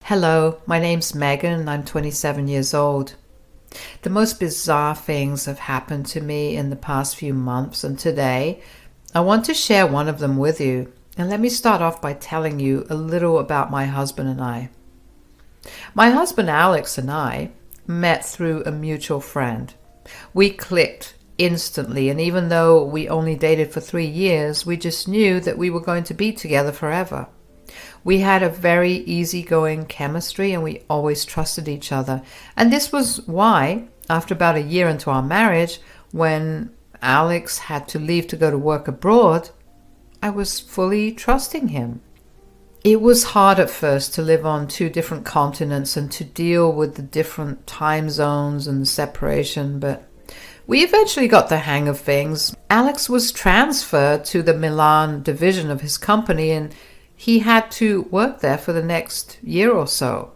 Hello, my name's Megan and I'm 27 years old. The most bizarre things have happened to me in the past few months, and today I want to share one of them with you. And let me start off by telling you a little about my husband and I. My husband Alex and I met through a mutual friend. We clicked instantly, and even though we only dated for 3 years, we just knew that we were going to be together forever. We had a very easygoing chemistry and we always trusted each other. And this was why, after about a year into our marriage, when Alex had to leave to go to work abroad, I was fully trusting him. It was hard at first to live on 2 different continents and to deal with the different time zones and the separation, but we eventually got the hang of things. Alex was transferred to the Milan division of his company and he had to work there for the next year or so.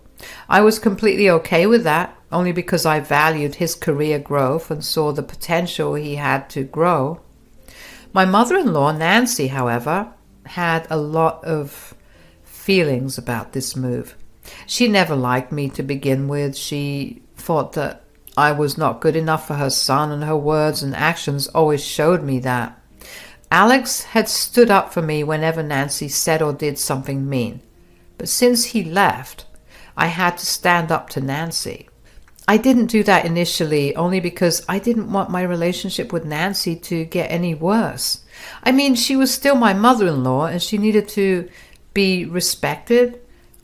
I was completely okay with that, only because I valued his career growth and saw the potential he had to grow. My mother-in-law, Nancy, however, had a lot of feelings about this move. She never liked me to begin with. She thought that I was not good enough for her son, and her words and actions always showed me that. Alex had stood up for me whenever Nancy said or did something mean. But since he left, I had to stand up to Nancy. I didn't do that initially only because I didn't want my relationship with Nancy to get any worse. I mean, she was still my mother-in-law and she needed to be respected.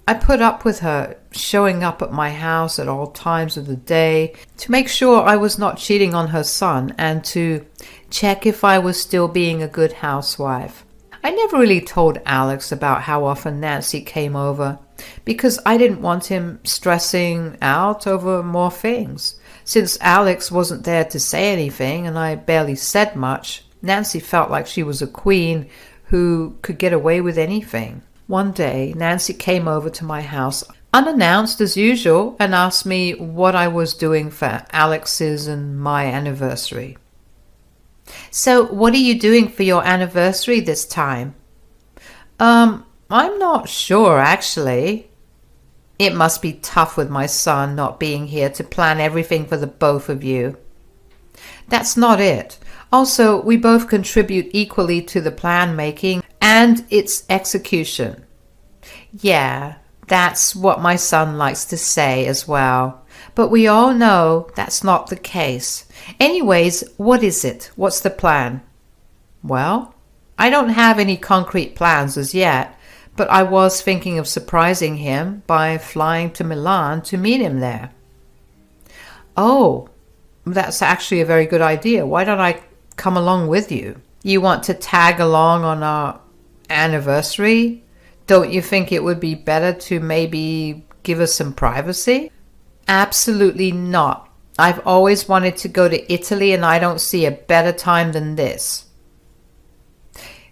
I put up with her showing up at my house at all times of the day to make sure I was not cheating on her son and to check if I was still being a good housewife. I never really told Alex about how often Nancy came over because I didn't want him stressing out over more things. Since Alex wasn't there to say anything and I barely said much, Nancy felt like she was a queen who could get away with anything. One day, Nancy came over to my house unannounced as usual and asked me what I was doing for Alex's and my anniversary. "So what are you doing for your anniversary this time?" I'm not sure actually. It must be tough with my son not being here to plan everything for the both of you." "That's not it. Also, we both contribute equally to the plan making and its execution." "Yeah, that's what my son likes to say as well. But we all know that's not the case. Anyways, what is it? What's the plan?" "Well, I don't have any concrete plans as yet, but I was thinking of surprising him by flying to Milan to meet him there." "Oh, that's actually a very good idea. Why don't I come along with you? You want to tag along on our anniversary? Don't you think it would be better to maybe give us some privacy?" "Absolutely not. I've always wanted to go to Italy and I don't see a better time than this."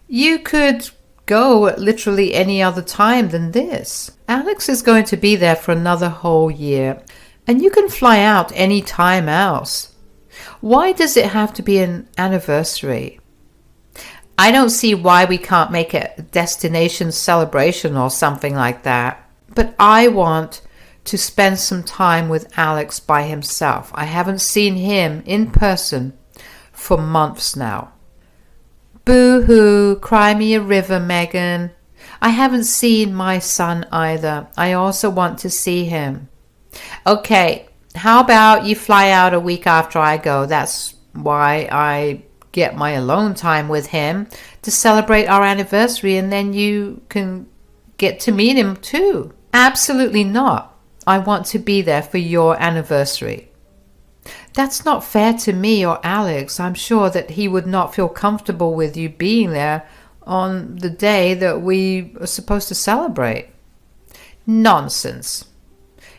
"You could go at literally any other time than this. Alex is going to be there for another whole year and you can fly out any time else. Why does it have to be an anniversary?" "I don't see why we can't make it a destination celebration or something like that. But I want to spend some time with Alex by himself. I haven't seen him in person for months now." "Boo-hoo, cry me a river, Megan. I haven't seen my son either. I also want to see him." "Okay, how about you fly out a week after I go? That's why I get my alone time with him to celebrate our anniversary, and then you can get to meet him too." "Absolutely not. I want to be there for your anniversary." "That's not fair to me or Alex. I'm sure that he would not feel comfortable with you being there on the day that we are supposed to celebrate." "Nonsense.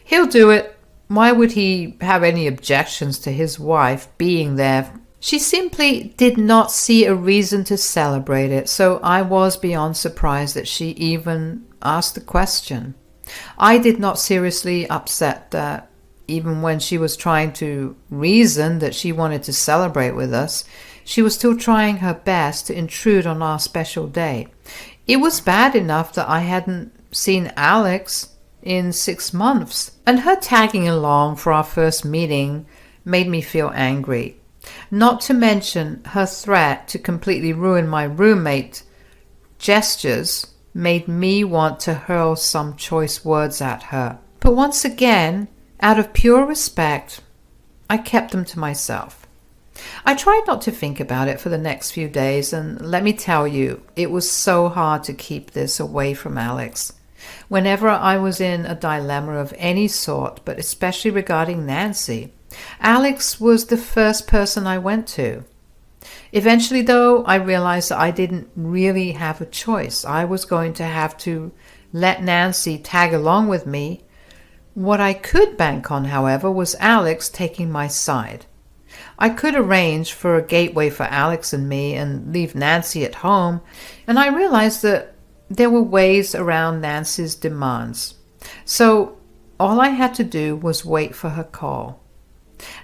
He'll do it. Why would he have any objections to his wife being there?" She simply did not see a reason to celebrate it, so I was beyond surprised that she even asked the question. I did not seriously upset that even when she was trying to reason that she wanted to celebrate with us, she was still trying her best to intrude on our special day. It was bad enough that I hadn't seen Alex in 6 months. And her tagging along for our first meeting made me feel angry. Not to mention her threat to completely ruin my roommate gestures made me want to hurl some choice words at her. But once again, out of pure respect, I kept them to myself. I tried not to think about it for the next few days, and let me tell you, it was so hard to keep this away from Alex. Whenever I was in a dilemma of any sort, but especially regarding Nancy, Alex was the first person I went to. Eventually, though, I realized that I didn't really have a choice. I was going to have to let Nancy tag along with me. What I could bank on, however, was Alex taking my side. I could arrange for a gateway for Alex and me and leave Nancy at home, and I realized that there were ways around Nancy's demands. So all I had to do was wait for her call.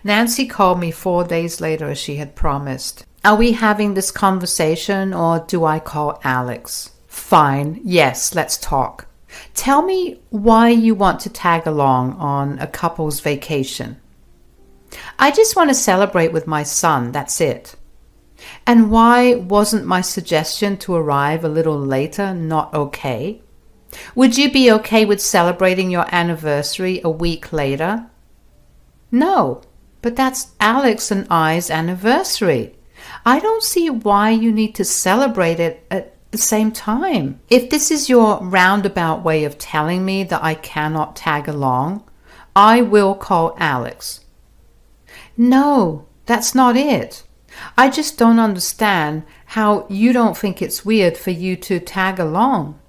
Nancy called me 4 days later as she had promised. Are we having this conversation or do I call Alex? Fine, yes, let's talk. Tell me why you want to tag along on a couple's vacation. I just want to celebrate with my son, that's it. And why wasn't my suggestion to arrive a little later not okay? Would you be okay with celebrating your anniversary a week later? No, but that's Alex and I's anniversary. I don't see why you need to celebrate it at the same time. If this is your roundabout way of telling me that I cannot tag along, I will call Alex. No, that's not it. I just don't understand how you don't think it's weird for you to tag along.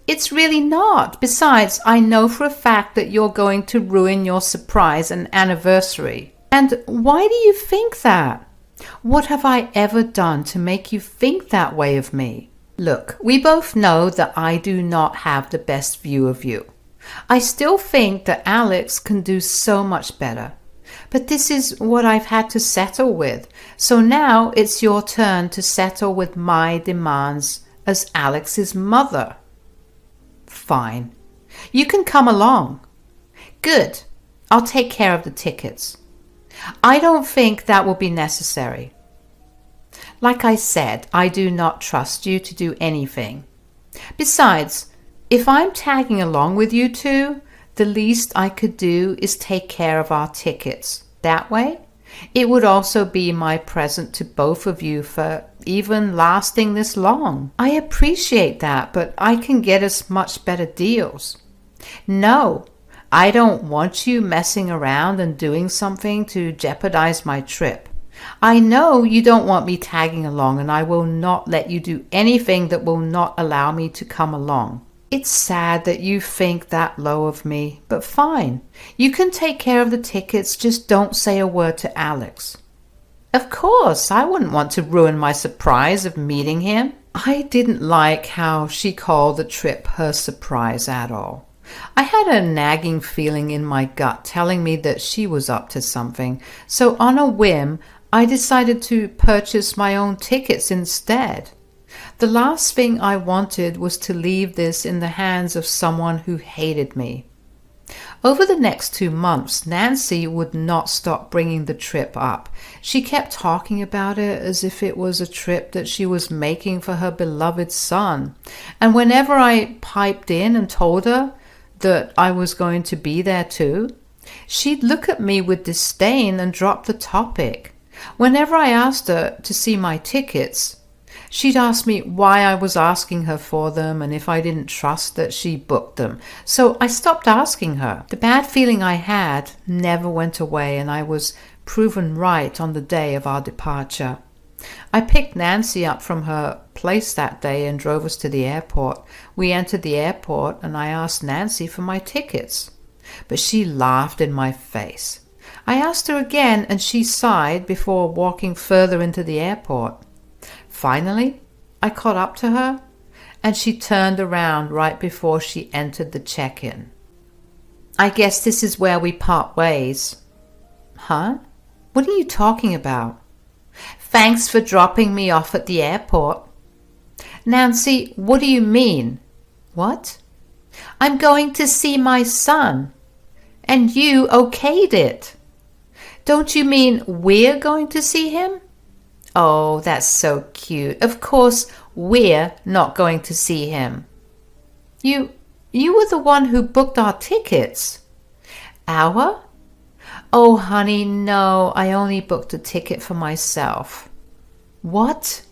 It's really not. Besides, I know for a fact that you're going to ruin your surprise and anniversary. And why do you think that? What have I ever done to make you think that way of me? Look, we both know that I do not have the best view of you. I still think that Alex can do so much better. But this is what I've had to settle with. So now it's your turn to settle with my demands as Alex's mother. Fine. You can come along. Good. I'll take care of the tickets. I don't think that will be necessary. Like I said, I do not trust you to do anything. Besides, if I'm tagging along with you two, the least I could do is take care of our tickets. That way, it would also be my present to both of you for even lasting this long. I appreciate that, but I can get us much better deals. No, I don't want you messing around and doing something to jeopardize my trip. I know you don't want me tagging along, and I will not let you do anything that will not allow me to come along. It's sad that you think that low of me, but fine. You can take care of the tickets, just don't say a word to Alex. Of course, I wouldn't want to ruin my surprise of meeting him. I didn't like how she called the trip her surprise at all. I had a nagging feeling in my gut telling me that she was up to something, so on a whim, I decided to purchase my own tickets instead. The last thing I wanted was to leave this in the hands of someone who hated me. Over the next 2 months, Nancy would not stop bringing the trip up. She kept talking about it as if it was a trip that she was making for her beloved son. And whenever I piped in and told her that I was going to be there too, she'd look at me with disdain and drop the topic. Whenever I asked her to see my tickets, she'd ask me why I was asking her for them and if I didn't trust that she booked them. So I stopped asking her. The bad feeling I had never went away, and I was proven right on the day of our departure. I picked Nancy up from her place that day and drove us to the airport. We entered the airport and I asked Nancy for my tickets, but she laughed in my face. I asked her again and she sighed before walking further into the airport. Finally, I caught up to her and she turned around right before she entered the check-in. I guess this is where we part ways. Huh? What are you talking about? Thanks for dropping me off at the airport. Nancy, what do you mean? What? I'm going to see my son. And you okayed it. Don't you mean we're going to see him? Oh, that's so cute. Of course, we're not going to see him. You were the one who booked our tickets. Our? Oh, honey, no, I only booked a ticket for myself. What?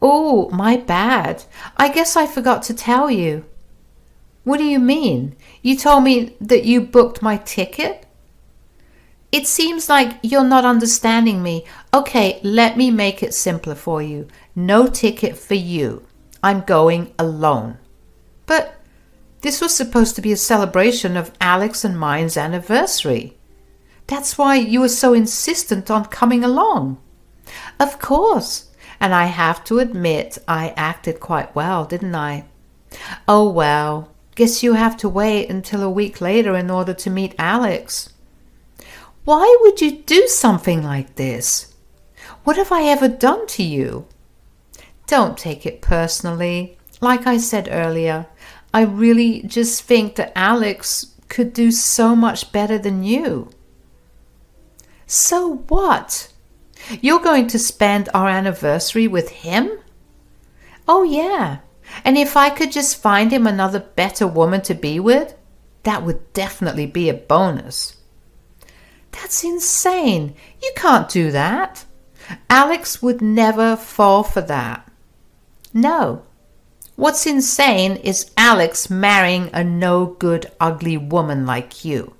Oh, my bad. I guess I forgot to tell you. What do you mean? You told me that you booked my ticket? It seems like you're not understanding me. Okay, let me make it simpler for you. No ticket for you. I'm going alone. But this was supposed to be a celebration of Alex and mine's anniversary. That's why you were so insistent on coming along. Of course. And I have to admit, I acted quite well, didn't I? Oh, well, guess you have to wait until a week later in order to meet Alex. Why would you do something like this? What have I ever done to you? Don't take it personally. Like I said earlier, I really just think that Alex could do so much better than you. So what? You're going to spend our anniversary with him? Oh, yeah. And if I could just find him another better woman to be with, that would definitely be a bonus. That's insane. You can't do that. Alex would never fall for that. No. What's insane is Alex marrying a no-good, ugly woman like you.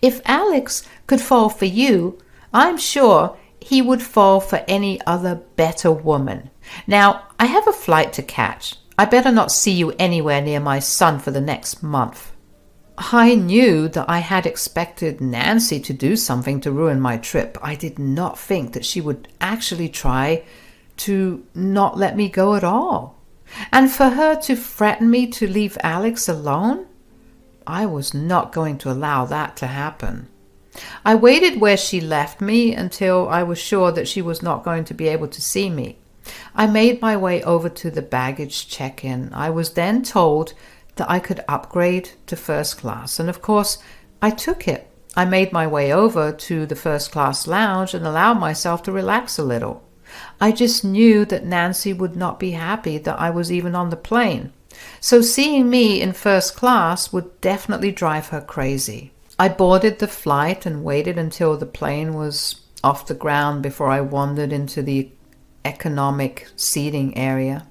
If Alex could fall for you, I'm sure he would fall for any other better woman. Now, I have a flight to catch. I better not see you anywhere near my son for the next month. I knew that I had expected Nancy to do something to ruin my trip. I did not think that she would actually try to not let me go at all. And for her to threaten me to leave Alex alone, I was not going to allow that to happen. I waited where she left me until I was sure that she was not going to be able to see me. I made my way over to the baggage check-in. I was then told that I could upgrade to first class, and of course, I took it. I made my way over to the first class lounge and allowed myself to relax a little. I just knew that Nancy would not be happy that I was even on the plane, so seeing me in first class would definitely drive her crazy. I boarded the flight and waited until the plane was off the ground before I wandered into the economic seating area.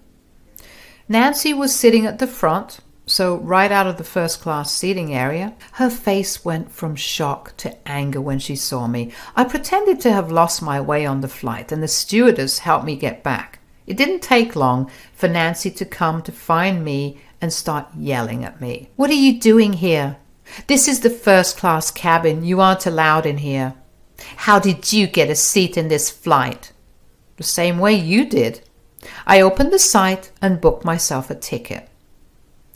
Nancy was sitting at the front, so right out of the first class seating area. Her face went from shock to anger when she saw me. I pretended to have lost my way on the flight, and the stewardess helped me get back. It didn't take long for Nancy to come to find me and start yelling at me. What are you doing here? This is the first class cabin. You aren't allowed in here. How did you get a seat in this flight? The same way you did. I opened the site and booked myself a ticket.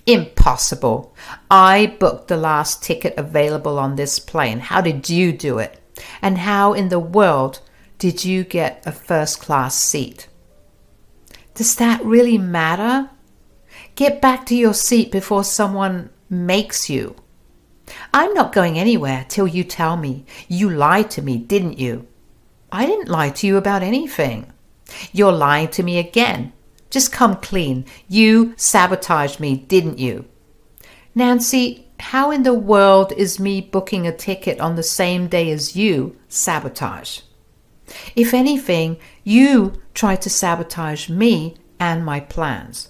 Impossible. I booked the last ticket available on this plane. How did you do it? And how in the world did you get a first class seat? Does that really matter? Get back to your seat before someone makes you. I'm not going anywhere till you tell me. You lied to me, didn't you? I didn't lie to you about anything. You're lying to me again. Just come clean. You sabotaged me, didn't you? Nancy, how in the world is me booking a ticket on the same day as you sabotage? If anything, you tried to sabotage me and my plans.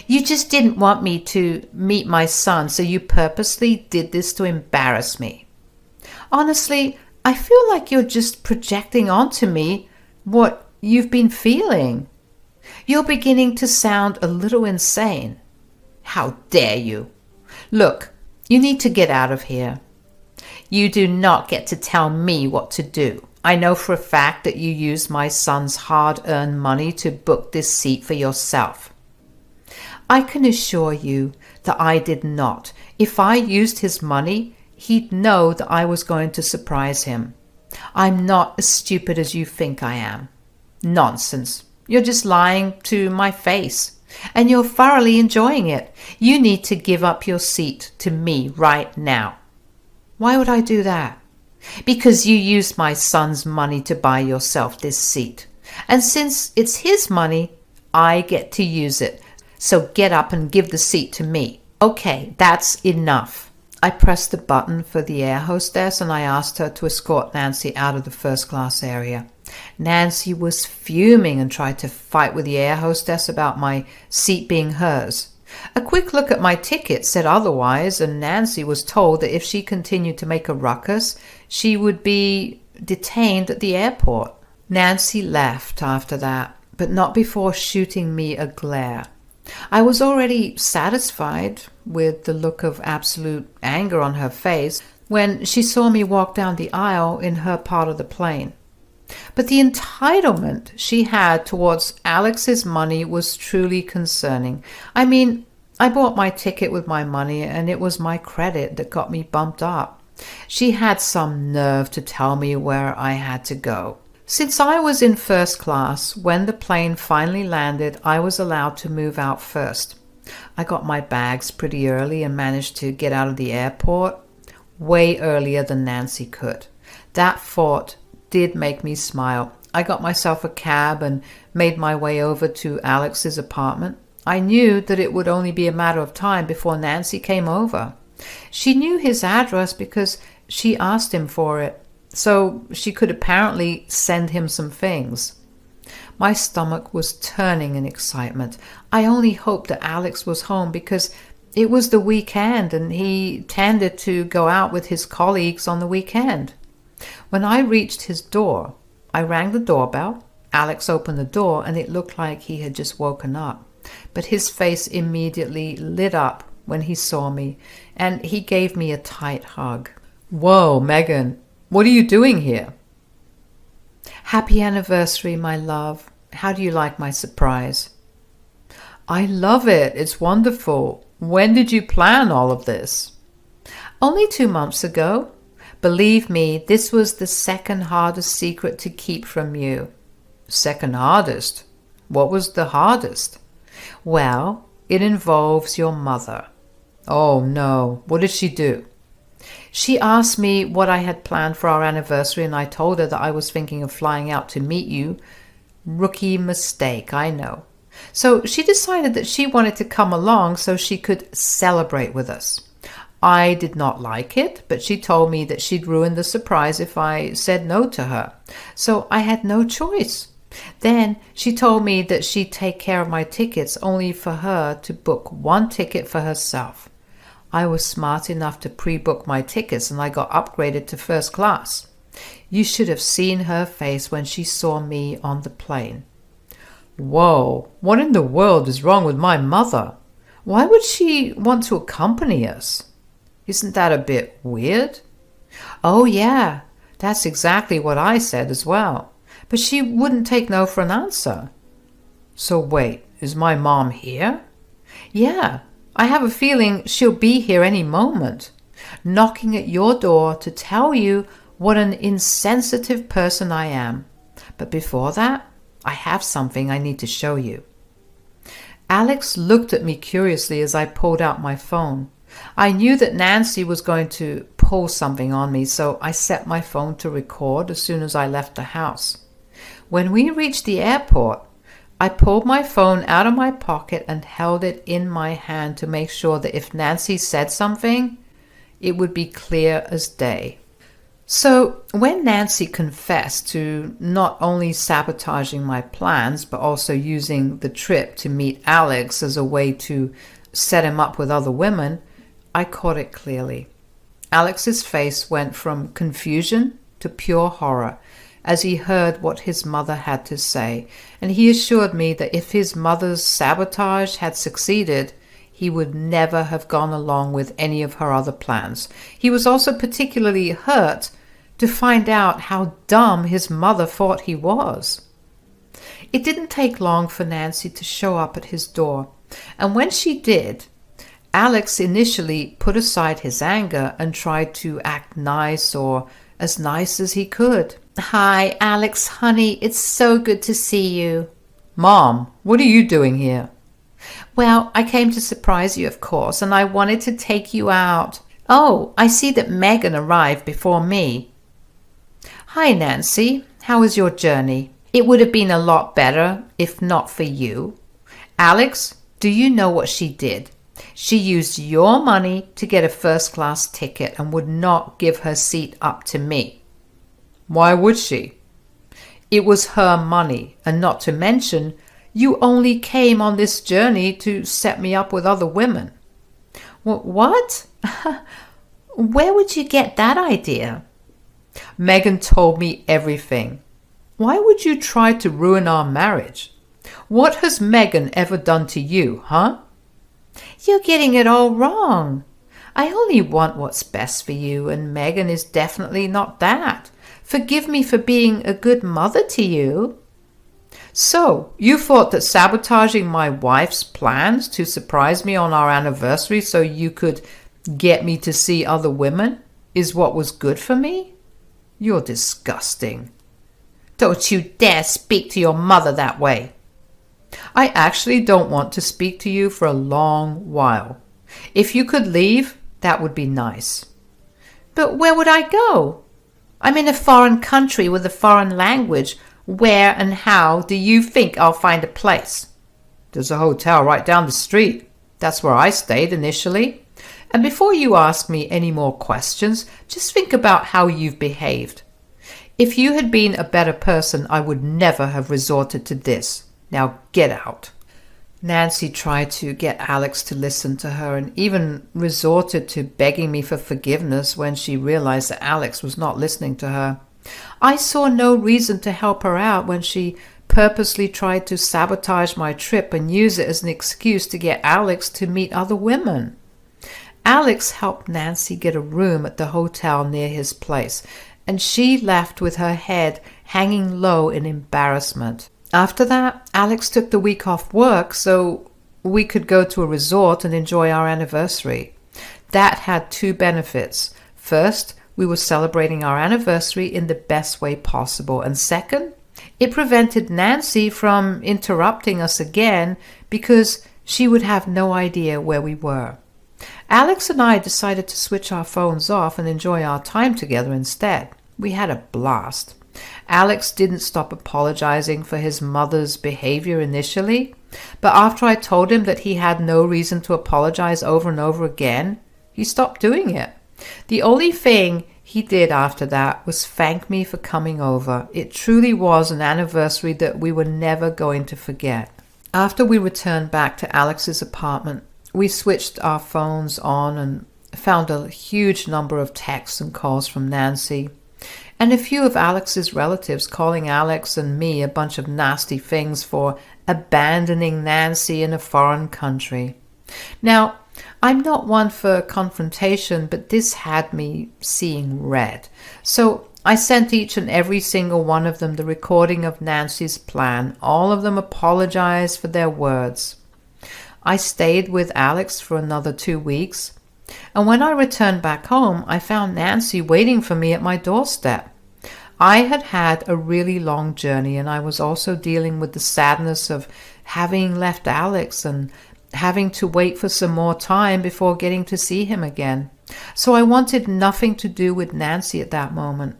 You just didn't want me to meet my son, so you purposely did this to embarrass me. Honestly, I feel like you're just projecting onto me what you've been feeling. You're beginning to sound a little insane. How dare you? Look, you need to get out of here. You do not get to tell me what to do. I know for a fact that you used my son's hard-earned money to book this seat for yourself. I can assure you that I did not. If I used his money, he'd know that I was going to surprise him. I'm not as stupid as you think I am. Nonsense. You're just lying to my face. and you're thoroughly enjoying it. You need to give up your seat to me right now." "Why would I do that?" "Because you used my son's money to buy yourself this seat. And since it's his money, I get to use it. So get up and give the seat to me." "Okay, that's enough." I pressed the button for the air hostess and I asked her to escort Nancy out of the first class area. Nancy was fuming and tried to fight with the air hostess about my seat being hers. A quick look at my ticket said otherwise, and Nancy was told that if she continued to make a ruckus, she would be detained at the airport. Nancy left after that, but not before shooting me a glare. I was already satisfied with the look of absolute anger on her face when she saw me walk down the aisle in her part of the plane. But the entitlement she had towards Alex's money was truly concerning. I mean, I bought my ticket with my money and it was my credit that got me bumped up. She had some nerve to tell me where I had to go. Since I was in first class, when the plane finally landed, I was allowed to move out first. I got my bags pretty early and managed to get out of the airport way earlier than Nancy could. That thought did make me smile. I got myself a cab and made my way over to Alex's apartment. I knew that it would only be a matter of time before Nancy came over. She knew his address because she asked him for it, so she could apparently send him some things. My stomach was turning in excitement. I only hoped that Alex was home because it was the weekend and he tended to go out with his colleagues on the weekend. When I reached his door, I rang the doorbell. Alex opened the door and it looked like he had just woken up. But his face immediately lit up when he saw me, and he gave me a tight hug. "Whoa, Megan, what are you doing here?" "Happy anniversary, my love. How do you like my surprise?" "I love it. It's wonderful. When did you plan all of this?" "Only 2 months ago. Believe me, this was the second hardest secret to keep from you." "Second hardest? What was the hardest?" "Well, it involves your mother." "Oh no, what did she do?" "She asked me what I had planned for our anniversary and I told her that I was thinking of flying out to meet you. Rookie mistake, I know. So she decided that she wanted to come along so she could celebrate with us. I did not like it, but she told me that she'd ruin the surprise if I said no to her. So I had no choice. Then she told me that she'd take care of my tickets only for her to book one ticket for herself. I was smart enough to pre-book my tickets and I got upgraded to first class. You should have seen her face when she saw me on the plane. Whoa, what in the world is wrong with my mother? Why would she want to accompany us? Isn't that a bit weird? Oh yeah, that's exactly what I said as well. But she wouldn't take no for an answer. So wait, is my mom here? Yeah, I have a feeling she'll be here any moment, knocking at your door to tell you what an insensitive person I am. But before that, I have something I need to show you. Alex looked at me curiously as I pulled out my phone. I knew that Nancy was going to pull something on me, so I set my phone to record as soon as I left the house. When we reached the airport, I pulled my phone out of my pocket and held it in my hand to make sure that if Nancy said something, it would be clear as day. So when Nancy confessed to not only sabotaging my plans, but also using the trip to meet Alex as a way to set him up with other women, I caught it clearly. Alex's face went from confusion to pure horror as he heard what his mother had to say, and he assured me that if his mother's sabotage had succeeded, he would never have gone along with any of her other plans. He was also particularly hurt to find out how dumb his mother thought he was. It didn't take long for Nancy to show up at his door, and when she did, Alex initially put aside his anger and tried to act nice, or as nice as he could. Hi, Alex, honey, it's so good to see you. Mom, what are you doing here? Well, I came to surprise you, of course, and I wanted to take you out. Oh, I see that Megan arrived before me. Hi, Nancy. How was your journey? It would have been a lot better if not for you. Alex, do you know what she did? She used your money to get a first-class ticket and would not give her seat up to me. Why would she? It was her money, and not to mention, you only came on this journey to set me up with other women. What? Where would you get that idea? Megan told me everything. Why would you try to ruin our marriage? What has Megan ever done to you, huh? You're getting it all wrong. I only want what's best for you, and Megan is definitely not that. Forgive me for being a good mother to you. So, you thought that sabotaging my wife's plans to surprise me on our anniversary so you could get me to see other women is what was good for me? You're disgusting. Don't you dare speak to your mother that way. I actually don't want to speak to you for a long while. If you could leave, that would be nice. But where would I go? I'm in a foreign country with a foreign language. Where and how do you think I'll find a place? There's a hotel right down the street. That's where I stayed initially. And before you ask me any more questions, just think about how you've behaved. If you had been a better person, I would never have resorted to this. Now get out. Nancy tried to get Alex to listen to her and even resorted to begging me for forgiveness when she realized that Alex was not listening to her. I saw no reason to help her out when she purposely tried to sabotage my trip and use it as an excuse to get Alex to meet other women. Alex helped Nancy get a room at the hotel near his place, and she left with her head hanging low in embarrassment. After that, Alex took the week off work so we could go to a resort and enjoy our anniversary. That had two benefits. First, we were celebrating our anniversary in the best way possible. And second, it prevented Nancy from interrupting us again because she would have no idea where we were. Alex and I decided to switch our phones off and enjoy our time together instead. We had a blast. Alex didn't stop apologizing for his mother's behavior initially, but after I told him that he had no reason to apologize over and over again, he stopped doing it. The only thing he did after that was thank me for coming over. It truly was an anniversary that we were never going to forget. After we returned back to Alex's apartment, we switched our phones on and found a huge number of texts and calls from Nancy, and a few of Alex's relatives calling Alex and me a bunch of nasty things for abandoning Nancy in a foreign country. Now, I'm not one for confrontation, but this had me seeing red. So I sent each and every single one of them the recording of Nancy's plan. All of them apologized for their words. I stayed with Alex for another 2 weeks. And when I returned back home, I found Nancy waiting for me at my doorstep. I had had a really long journey, and I was also dealing with the sadness of having left Alex and having to wait for some more time before getting to see him again. So I wanted nothing to do with Nancy at that moment.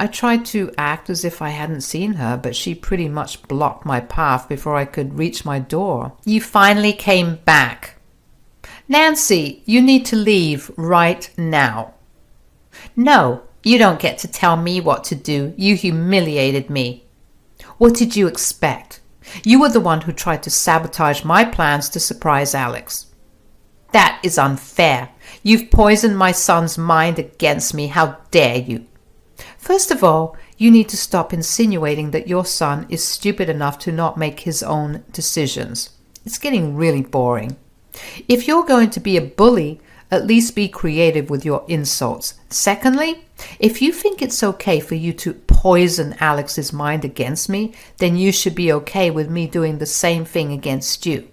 I tried to act as if I hadn't seen her, but she pretty much blocked my path before I could reach my door. You finally came back. Nancy, you need to leave right now. No, you don't get to tell me what to do. You humiliated me. What did you expect? You were the one who tried to sabotage my plans to surprise Alex. That is unfair. You've poisoned my son's mind against me. How dare you? First of all, you need to stop insinuating that your son is stupid enough to not make his own decisions. It's getting really boring. If you're going to be a bully, at least be creative with your insults. Secondly, if you think it's okay for you to poison Alex's mind against me, then you should be okay with me doing the same thing against you.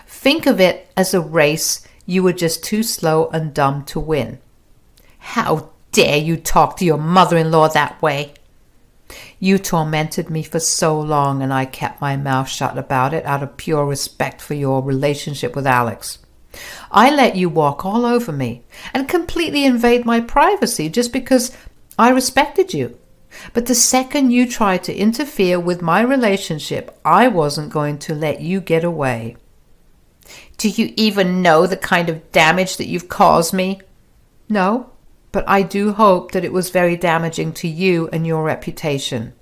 Think of it as a race. You were just too slow and dumb to win. How dare you talk to your mother-in-law that way? You tormented me for so long, and I kept my mouth shut about it out of pure respect for your relationship with Alex. I let you walk all over me and completely invade my privacy just because I respected you. But the second you tried to interfere with my relationship, I wasn't going to let you get away. Do you even know the kind of damage that you've caused me? No, but I do hope that it was very damaging to you and your reputation.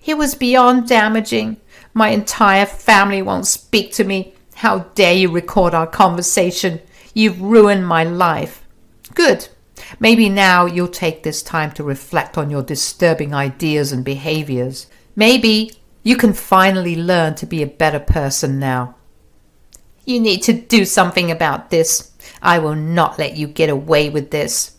It was beyond damaging. My entire family won't speak to me. How dare you record our conversation? You've ruined my life. Good. Maybe now you'll take this time to reflect on your disturbing ideas and behaviors. Maybe you can finally learn to be a better person now. You need to do something about this. I will not let you get away with this.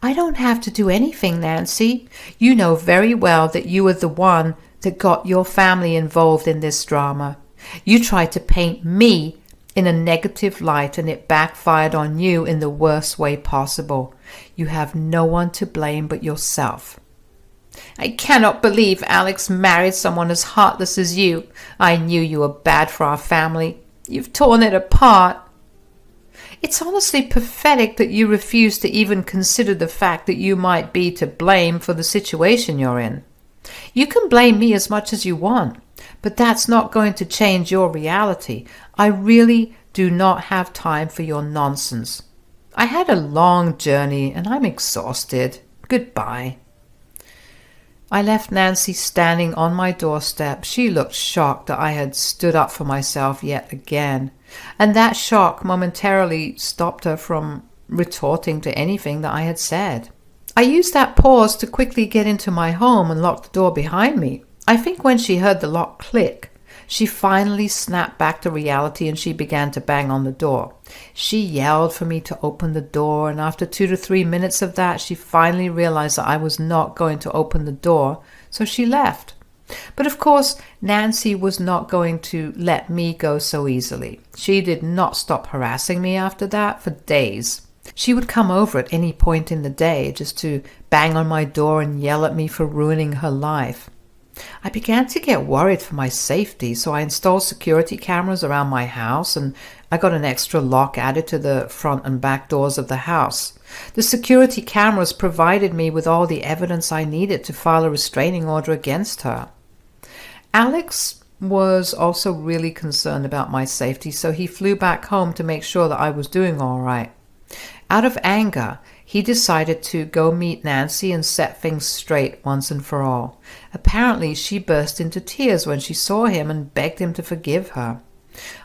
I don't have to do anything, Nancy. You know very well that you were the one that got your family involved in this drama. You tried to paint me in a negative light, and it backfired on you in the worst way possible. You have no one to blame but yourself. I cannot believe Alex married someone as heartless as you. I knew you were bad for our family. You've torn it apart. It's honestly pathetic that you refuse to even consider the fact that you might be to blame for the situation you're in. You can blame me as much as you want, but that's not going to change your reality. I really do not have time for your nonsense. I had a long journey and I'm exhausted. Goodbye. I left Nancy standing on my doorstep. She looked shocked that I had stood up for myself yet again, and that shock momentarily stopped her from retorting to anything that I had said. I used that pause to quickly get into my home and lock the door behind me. I think when she heard the lock click, she finally snapped back to reality and she began to bang on the door. She yelled for me to open the door, and after 2 to 3 minutes of that, she finally realized that I was not going to open the door, so she left. But of course, Nancy was not going to let me go so easily. She did not stop harassing me after that for days. She would come over at any point in the day just to bang on my door and yell at me for ruining her life. I began to get worried for my safety, so I installed security cameras around my house, and I got an extra lock added to the front and back doors of the house. The security cameras provided me with all the evidence I needed to file a restraining order against her. Alex was also really concerned about my safety, so he flew back home to make sure that I was doing all right. Out of anger, he decided to go meet Nancy and set things straight once and for all. Apparently, she burst into tears when she saw him and begged him to forgive her.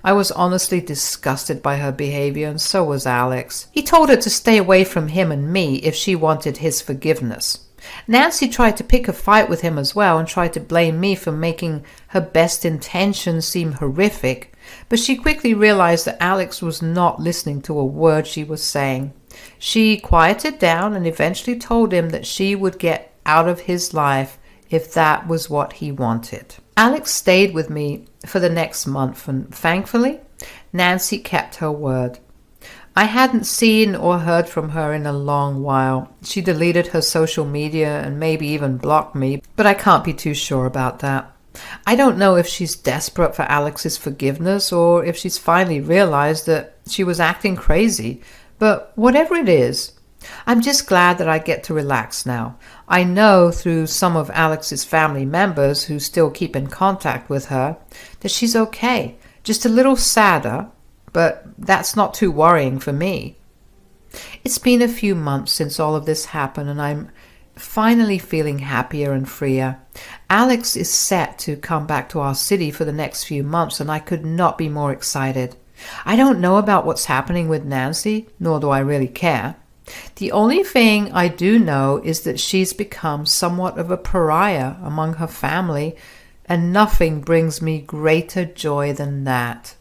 I was honestly disgusted by her behavior, and so was Alex. He told her to stay away from him and me if she wanted his forgiveness. Nancy tried to pick a fight with him as well and tried to blame me for making her best intentions seem horrific, but she quickly realized that Alex was not listening to a word she was saying. She quieted down and eventually told him that she would get out of his life if that was what he wanted. Alex stayed with me for the next month, and thankfully, Nancy kept her word. I hadn't seen or heard from her in a long while. She deleted her social media and maybe even blocked me, but I can't be too sure about that. I don't know if she's desperate for Alex's forgiveness or if she's finally realized that she was acting crazy. But whatever it is, I'm just glad that I get to relax now. I know through some of Alex's family members who still keep in contact with her that she's okay, just a little sadder, but that's not too worrying for me. It's been a few months since all of this happened, and I'm finally feeling happier and freer. Alex is set to come back to our city for the next few months, and I could not be more excited. I don't know about what's happening with Nancy, nor do I really care. The only thing I do know is that she's become somewhat of a pariah among her family, and nothing brings me greater joy than that.